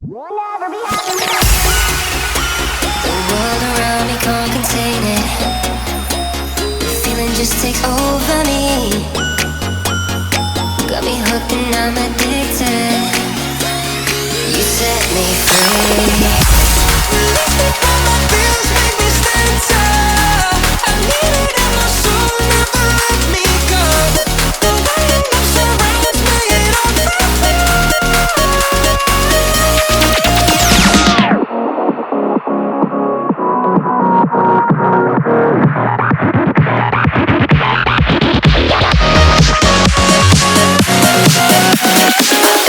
The world around me can't contain it. The feeling just takes over me. Got me hooked and I'm addicted. You set me free. Release me from my fears, make me stand tall. I need it in my soul, never let me go. The way you move surrounds me, it all felt me.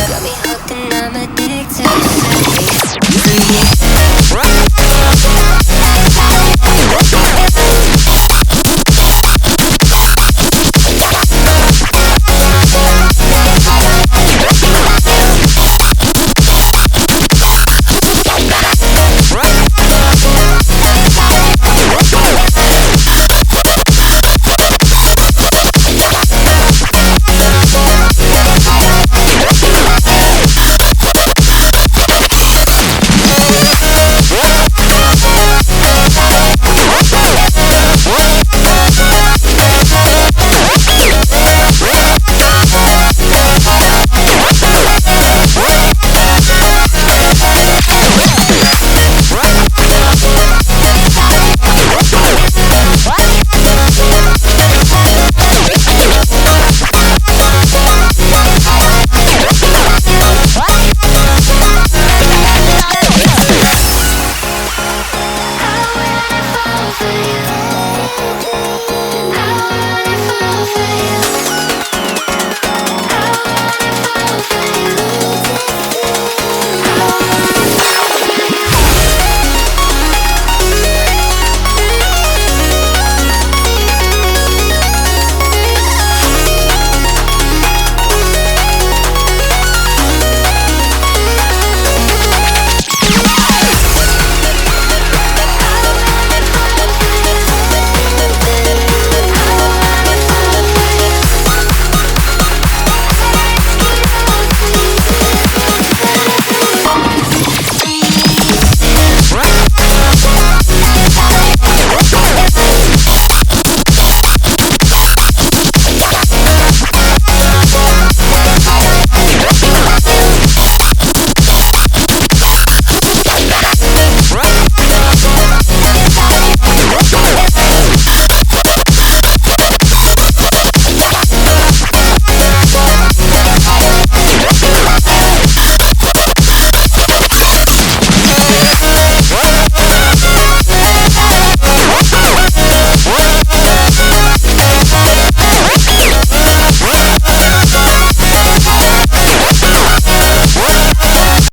Got me hooked and I'm addicted. Set me free.